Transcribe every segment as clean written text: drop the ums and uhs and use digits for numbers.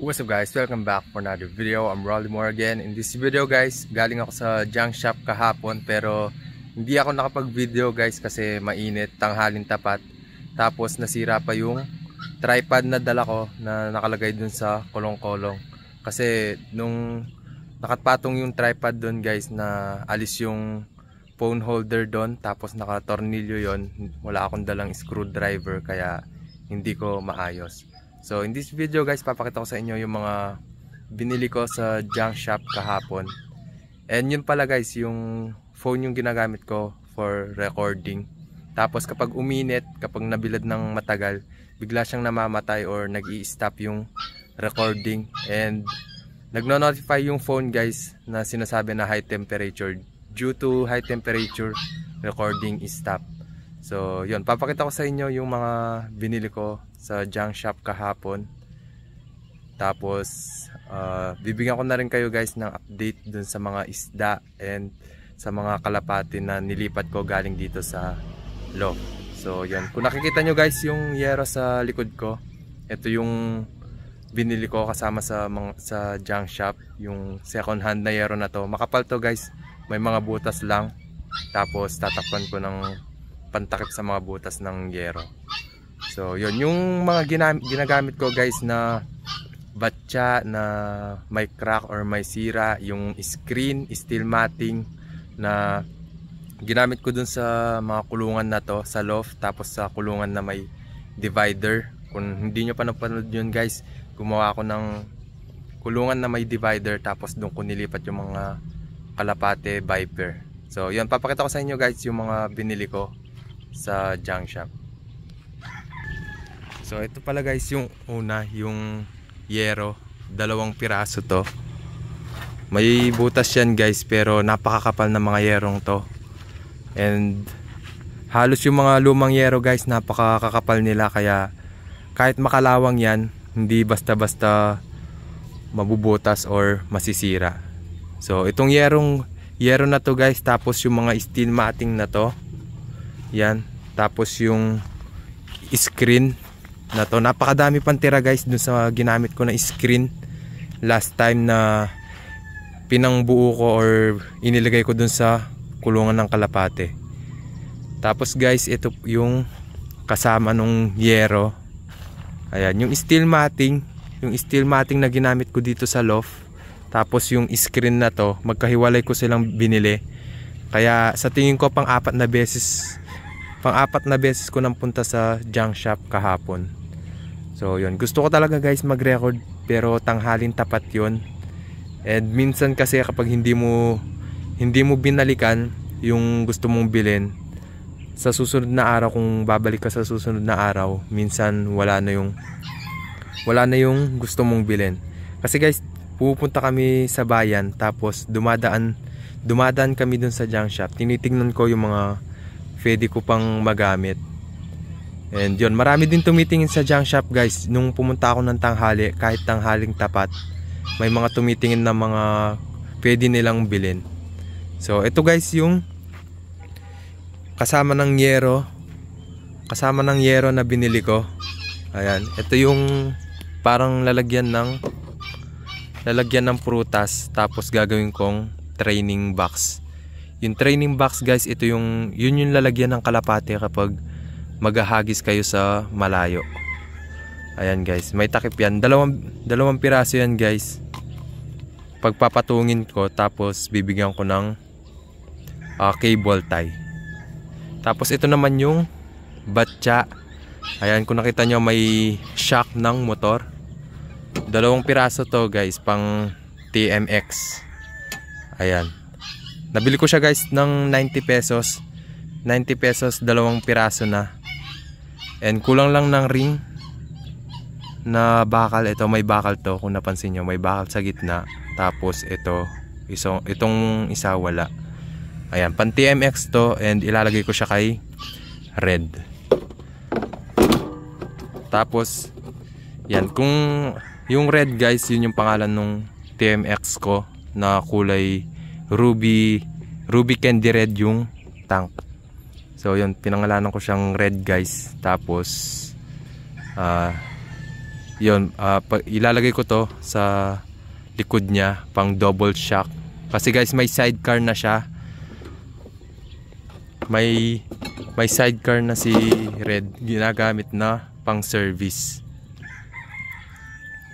What's up guys, welcome back for another video. I'm Rolly Moore again. In this video guys, galing ako sa junk shop kahapon pero hindi ako nakapag-video guys kasi mainit, tanghalin tapat. Tapos nasira pa yung tripod na dala ko na nakalagay dun sa kolong-kolong. Kasi nung nakapatong yung tripod dun guys, na alis yung phone holder dun, tapos nakatornilyo yon, wala akong dalang screwdriver kaya hindi ko maayos. So in this video guys, papakita ko sa inyo yung mga binili ko sa junk shop kahapon. And yun pala guys, yung phone yung ginagamit ko for recording. Tapos kapag uminit, kapag nabilad ng matagal, bigla siyang namamatay or nag-i-stop yung recording. And nagno-notify yung phone guys na sinasabi na high temperature. Due to high temperature, recording is stop. So yun, papakita ko sa inyo yung mga binili ko sa junk shop kahapon. Tapos bibigyan ko na rin kayo guys ng update dun sa mga isda and sa mga kalapati na nilipat ko galing dito sa loft. So yun, kung nakikita nyo guys yung yero sa likod ko, ito yung binili ko kasama sa junk shop. Yung second hand na yero na to, makapal to guys, may mga butas lang. Tapos tatakpan ko ng pantakip sa mga butas ng yero. So yun, yung mga ginagamit ko guys na batya na may crack or may sira, yung screen, steel matting na ginamit ko dun sa mga kulungan na to sa loft, tapos sa kulungan na may divider. Kung hindi nyo pa napanood yun guys, gumawa ako ng kulungan na may divider, tapos dun ko nilipat yung mga kalapate viper. So yun, papakita ko sa inyo guys yung mga binili ko sa junk shop. So ito pala guys yung una, yung yero, 2 piraso to. May butas yan guys pero napakakapal na mga yerong to. And halos yung mga lumang yero guys, napakakapal nila, kaya kahit makalawang yan, hindi basta-basta mabubutas or masisira. So itong yero na to guys, tapos yung mga steel matting na to, yan, tapos yung screen na to, napakadami pang tira guys dun sa ginamit ko na screen last time na pinangbuo ko or inilagay ko dun sa kulungan ng kalapate. Tapos guys, ito yung kasama nung yero. Ayan, yung steel matting na ginamit ko dito sa loft. Tapos yung screen na to, magkahiwalay ko silang binili. Kaya sa tingin ko pang-apat na beses ko nang punta sa junk shop kahapon. So yun, gusto ko talaga guys mag-record pero tanghalin tapat yun. And minsan kasi kapag hindi mo binalikan yung gusto mong bilhin, sa susunod na araw, kung babalik ka sa susunod na araw, minsan wala na yung gusto mong bilhin. Kasi guys, pupunta kami sa bayan, tapos dumadaan kami dun sa junk shop. Tinitingnan ko yung mga pwede ko pang magamit. And yun, marami din tumitingin sa junk shop guys. Nung pumunta ako ng tanghali, kahit tanghaling tapat, may mga tumitingin na mga pwede nilang bilhin. So ito guys yung kasama ng yero na binili ko. Ayan, ito yung parang lalagyan ng prutas, tapos gagawin kong training box. Yung training box guys, ito yun yung lalagyan ng kalapate kapag maghahagis kayo sa malayo. Ayan guys, may takip yan, dalawang piraso yan guys. Pagpapatungin ko, tapos bibigyan ko ng cable tie. Tapos ito naman yung batya. Ayan, kung nakita nyo, may shock ng motor. 2 piraso to guys, pang TMX. Ayan, nabili ko siya guys ng 90 pesos. 90 pesos, 2 piraso na. And kulang lang ng ring na bakal. Ito, may bakal to, kung napansin nyo, may bakal sa gitna. Tapos itong isa wala. Ayan, pan TMX to, and ilalagay ko siya kay red. Tapos yan, kung yung red guys, yun yung pangalan nung TMX ko na kulay ruby candy red yung tank. So yun, pinangalanan ko siyang red guys. Tapos Yun, ilalagay ko to sa likod niya pang double shock. Kasi guys, may sidecar na siya. May sidecar na si Red, ginagamit na pang service.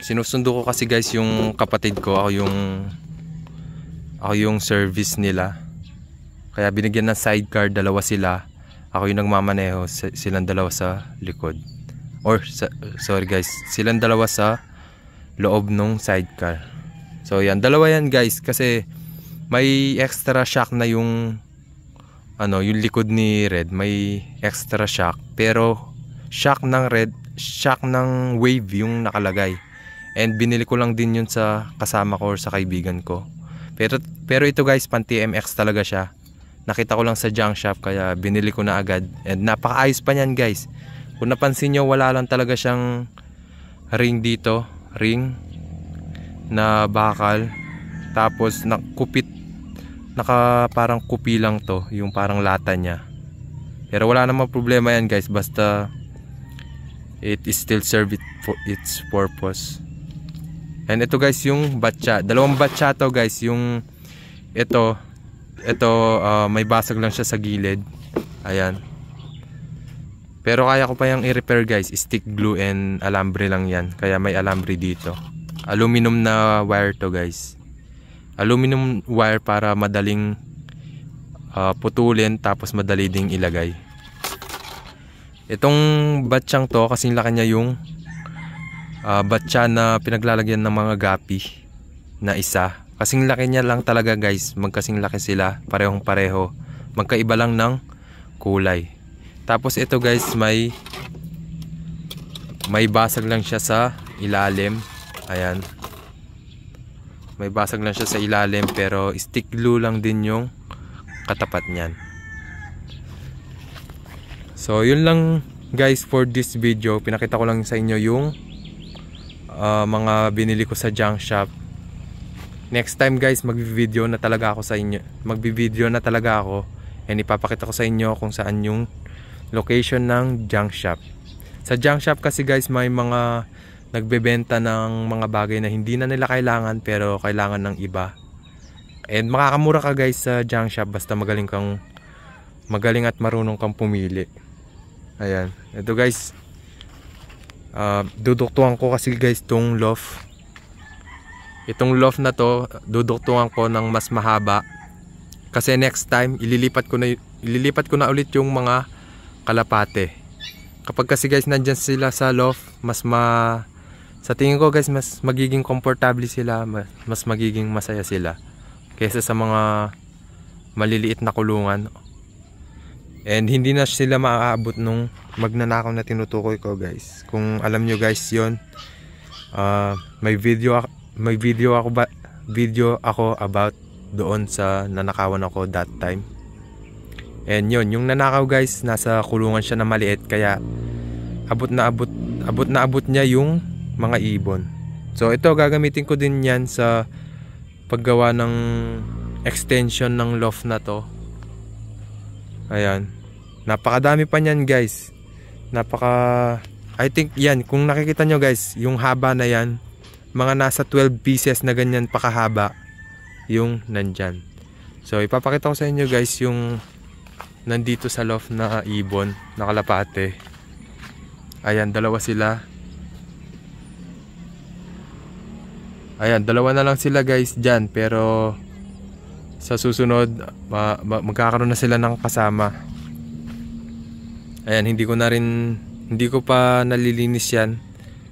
Sinusundo ko kasi guys yung kapatid ko, ako yung service nila. Kaya binigyan ng sidecar, dalawa sila. Ako yung nagmamaneho, silang dalawa sa likod. Sorry guys, silang dalawa sa loob nung sidecar. So yan, dalawa yan guys, kasi may extra shock na yung yung likod ni Red, may extra shock. Pero shock ng Red, shock ng Wave yung nakalagay. And binili ko lang din yun sa kasama ko or sa kaibigan ko. Pero ito guys, pan TMX talaga siya. Nakita ko lang sa junk shop kaya binili ko na agad. And napakaayos pa niyan guys. Kung napansin nyo, wala lang talaga siyang ring dito. Ring na bakal. Tapos parang kupi lang to. Yung parang lata niya. Pero wala namang problema yan guys. Basta it is still serve it for its purpose. And ito guys yung batya. Dalawang batya to guys. Yung ito may basag lang siya sa gilid. Ayan. Pero kaya ko pa yung i-repair guys. Stick glue and alambre lang yan. Kaya may alambre dito. Aluminum na wire to guys. Aluminum wire para madaling putulin tapos madali ding ilagay. Itong batsyang to kasing laki niya yung batya na pinaglalagyan ng mga gapi na isa. Kasing laki niya lang talaga guys. Magkasing laki sila. Parehong pareho. Magkaiba lang ng kulay. Tapos ito guys, may basag lang siya sa ilalim. Ayan. May basag lang siya sa ilalim pero stick glue lang din yung katapat niyan. So yun lang guys for this video. Pinakita ko lang sa inyo yung mga binili ko sa junk shop. Next time guys, magvi-video na talaga ako sa inyo. Magvi-video na talaga ako and ipapakita ko sa inyo kung saan yung location ng junk shop. Sa junk shop kasi guys, may mga nagbebenta ng mga bagay na hindi na nila kailangan pero kailangan ng iba. And makakamura ka guys sa junk shop basta magaling at marunong kang pumili. Ayan. Ito guys, duduktuhan ko kasi guys tong loft. Itong loft na to, duduktuhan ko ng mas mahaba. Kasi next time, ililipat ko na ulit yung mga kalapate. Kapag kasi guys nandyan sila sa loft, sa tingin ko guys, mas magiging komportable sila, mas magiging masaya sila kaysa sa mga maliliit na kulungan. And hindi na sila maaabot nung magnanakaw na tinutukoy ko guys. Kung alam nyo guys yon, may video ako about doon sa nanakawan ako that time. And yun, yung nanakaw guys, nasa kulungan siya na maliit kaya abot na abot niya yung mga ibon. So ito, gagamitin ko din yan sa paggawa ng extension ng loft na to. Ayan. Napakadami pa niyan guys. I think yan, kung nakikita nyo guys, yung haba na yan, mga nasa 12 pieces na ganyan pa kahaba yung nandyan. So ipapakita ko sa inyo guys yung nandito sa loft na ibon, na kalapate. Ayan, dalawa sila. Ayan, dalawa na lang sila guys dyan. Pero sa susunod magkakaroon na sila ng kasama. Ayan, hindi ko pa nalilinis yan.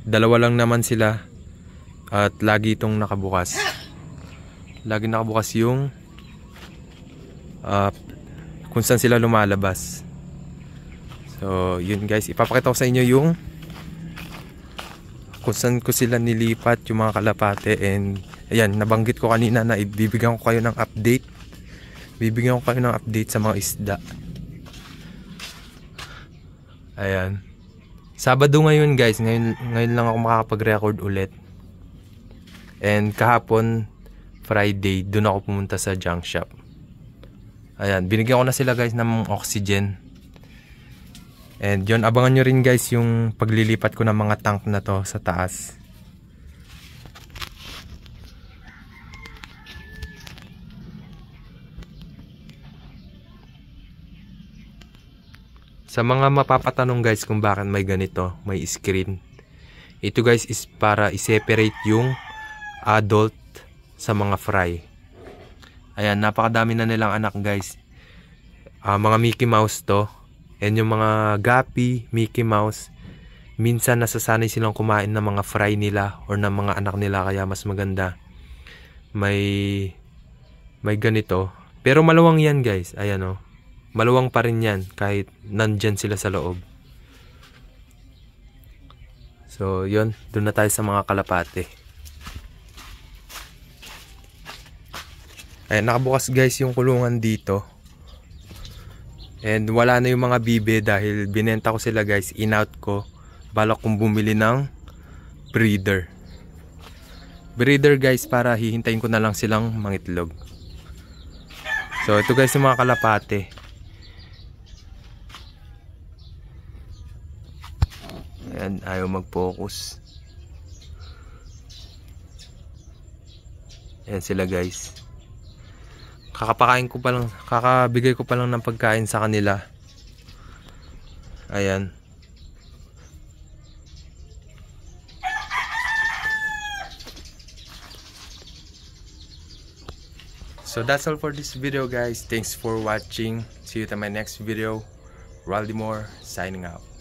Dalawa lang naman sila. At lagi itong nakabukas. Lagi nakabukas yung kung saan sila lumalabas. So yun guys, ipapakita ko sa inyo yung kung saan ko sila nilipat, yung mga kalapate. And ayan, nabanggit ko kanina na ibibigyan ko kayo ng update. Bibigyan ko kayo ng update sa mga isda. Ayan, Sabado ngayon guys, ngayon lang ako makakapag-record ulit. And kahapon Friday, doon ako pumunta sa junk shop. Ayan, binigyan ko na sila guys ng oxygen. And yun, abangan nyo rin guys yung paglilipat ko ng mga tank na to sa taas. Sa mga mapapatanong guys kung bakit may ganito, may screen. Ito guys is para i-separate yung adult sa mga fry. Ayan, napakadami na nilang anak guys. Mga Mickey Mouse to. And yung mga Guppy, Mickey Mouse, minsan nasasanay silang kumain ng mga fry nila or ng mga anak nila, kaya mas maganda may ganito. Pero maluwang yan guys. Ayan o. Maluwang pa rin yan kahit nandyan sila sa loob. So yun, doon na tayo sa mga kalapate. Ayan, nakabukas guys yung kulungan dito. And wala na yung mga bibe dahil binenta ko sila guys, in-out ko. Balak kong bumili ng breeder. Breeder guys, para hihintayin ko na lang silang mangitlog. So ito guys yung mga kalapate. Ayan, ayaw mag-focus. Ayan sila guys. Kakabigay ko pa lang ng pagkain sa kanila. Ayan. So that's all for this video guys. Thanks for watching. See you in my next video. Raldimore signing out.